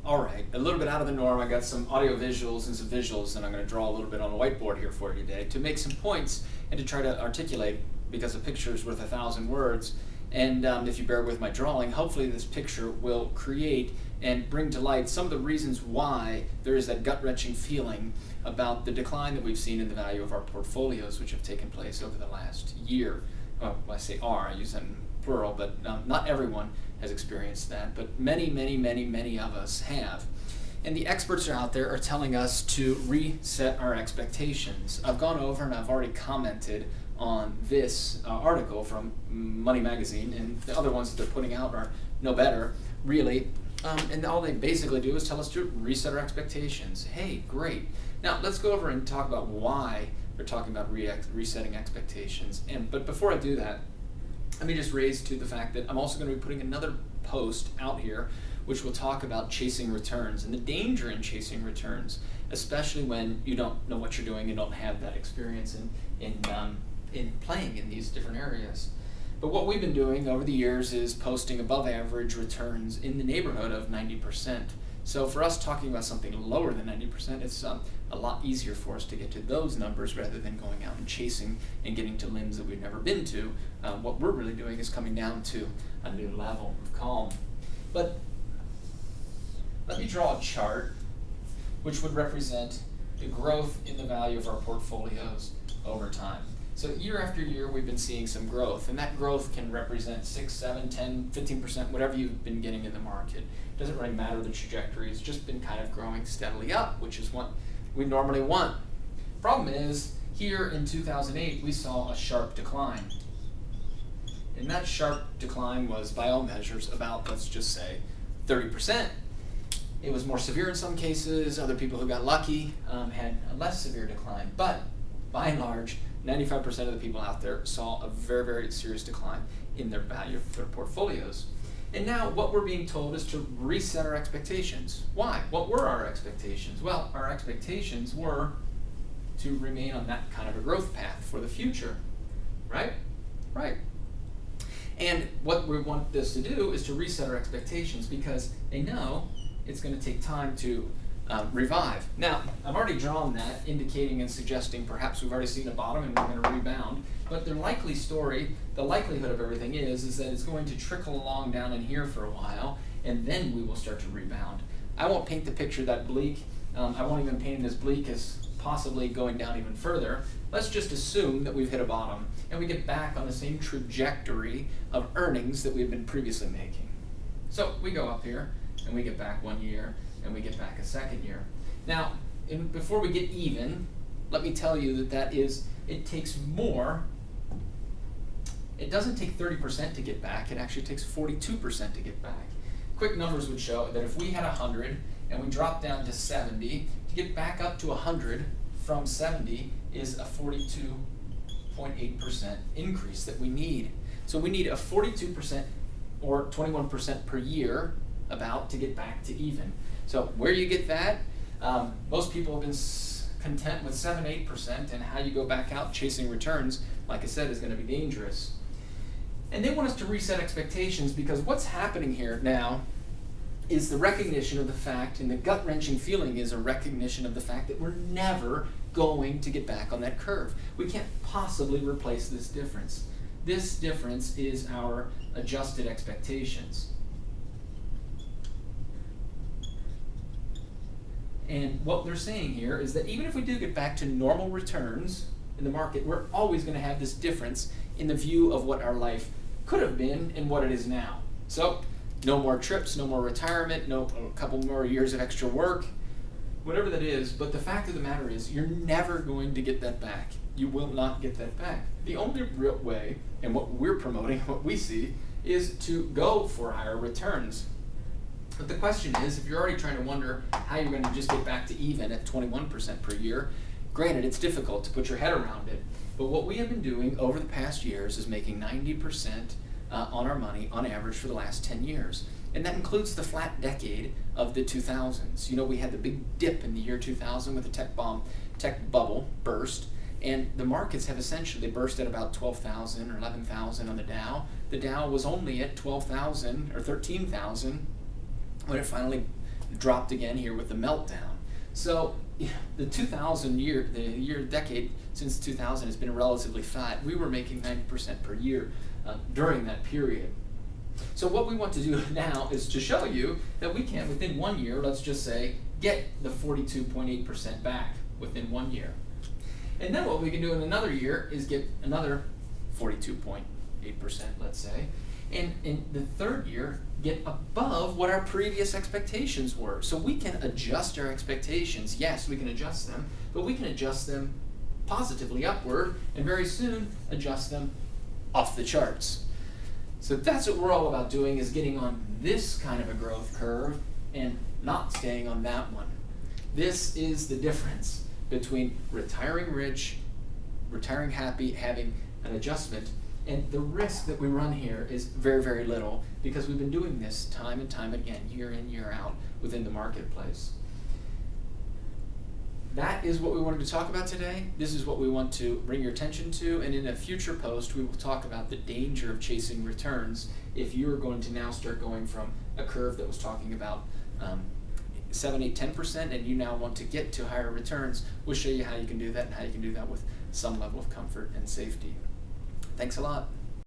All right, a little bit out of the norm. I got some audio visuals and some visuals, and I'm going to draw a little bit on a whiteboard here for you today to make some points and to try to articulate, because a picture is worth 1,000 words. And if you bear with my drawing, hopefully this picture will create and bring to light some of the reasons why there is that gut-wrenching feeling about the decline that we've seen in the value of our portfolios, which have taken place over the last year. Well, I say "are," I use that in plural, but not everyone has experienced that, but many of us have. And the experts are out there are telling us to reset our expectations. I've gone over and I've already commented on this article from Money Magazine, and the other ones that they're putting out are no better, really. And all they basically do is tell us to reset our expectations. Hey, great. Now let's go over and talk about why they're talking about resetting expectations. But before I do that, let me just raise to the fact that I'm also going to be putting another post out here which will talk about chasing returns and the danger in chasing returns, especially when you don't know what you're doing and don't have that experience in playing in these different areas. But what we've been doing over the years is posting above average returns in the neighborhood of 90%. So for us talking about something lower than 90%, it's a lot easier for us to get to those numbers rather than going out and chasing and getting to limbs that we've never been to. What we're really doing is coming down to a new level of calm. But let me draw a chart which would represent the growth in the value of our portfolios over time. So year after year we've been seeing some growth, and that growth can represent 6, 7, 10, 15%, whatever you've been getting in the market. It doesn't really matter the trajectory, it's just been kind of growing steadily up, which is what we normally want. Problem is, here in 2008 we saw a sharp decline. And that sharp decline was, by all measures, about, let's just say, 30%. It was more severe in some cases. Other people who got lucky had a less severe decline. But by and large, 95% of the people out there saw a very serious decline in their value of their portfolios. And now what we're being told is to reset our expectations. Why? What were our expectations? Well, our expectations were to remain on that kind of a growth path for the future, right? Right. And what we want this to do is to reset our expectations, because they know it's going to take time to revive. Now, I've already drawn that, indicating and suggesting perhaps we've already seen a bottom and we're going to rebound. But the likely story, the likelihood of everything is that it's going to trickle along down in here for a while, and then we will start to rebound. I won't paint the picture that bleak. I won't even paint it as bleak as possibly going down even further. Let's just assume that we've hit a bottom and we get back on the same trajectory of earnings that we've been previously making. So we go up here and we get back 1 year and we get back a second year. Now, before we get even, let me tell you that it takes more. It doesn't take 30% to get back, it actually takes 42% to get back. Quick numbers would show that if we had 100 and we dropped down to 70, to get back up to 100 from 70 is a 42.8% increase that we need. So we need a 42% or 21% per year about to get back to even. So where you get that, most people have been content with 7-8%, and how you go back out chasing returns, like I said, is going to be dangerous. And they want us to reset expectations, because what's happening here now is the recognition of the fact, and the gut-wrenching feeling is a recognition of the fact that we're never going to get back on that curve. We can't possibly replace this difference. This difference is our adjusted expectations. And what they're saying here is that even if we do get back to normal returns in the market, we're always going to have this difference in the view of what our life could have been and what it is now. So, no more trips, no more retirement, a couple more years of extra work, whatever that is. But the fact of the matter is, you're never going to get that back. You will not get that back. The only real way, and what we're promoting, what we see, is to go for higher returns. But the question is, if you're already trying to wonder how you're going to just get back to even at 21% per year, granted, it's difficult to put your head around it. But what we have been doing over the past years is making 90% on our money on average for the last 10 years. And that includes the flat decade of the 2000s. You know, we had the big dip in the year 2000 with the tech bubble burst. And the markets have essentially burst at about 12,000 or 11,000 on the Dow. The Dow was only at 12,000 or 13,000 when it finally dropped again here with the meltdown. So the decade since 2000 has been relatively flat. We were making 90% per year during that period. So what we want to do now is to show you that we can, within 1 year, let's just say, get the 42.8% back within 1 year. And then what we can do in another year is get another 42.8%, let's say. And in the third year, get above what our previous expectations were. So we can adjust our expectations. Yes, we can adjust them, but we can adjust them positively upward, and very soon adjust them off the charts. So that's what we're all about doing, is getting on this kind of a growth curve and not staying on that one. This is the difference between retiring rich, retiring happy, having an adjustment, and the risk that we run here is very, very little, because we've been doing this time and time again, year in, year out, within the marketplace. That is what we wanted to talk about today. This is what we want to bring your attention to, and in a future post we will talk about the danger of chasing returns if you are going to now start going from a curve that was talking about 7, 8, 10%, and you now want to get to higher returns. We'll show you how you can do that, and how you can do that with some level of comfort and safety. Thanks a lot.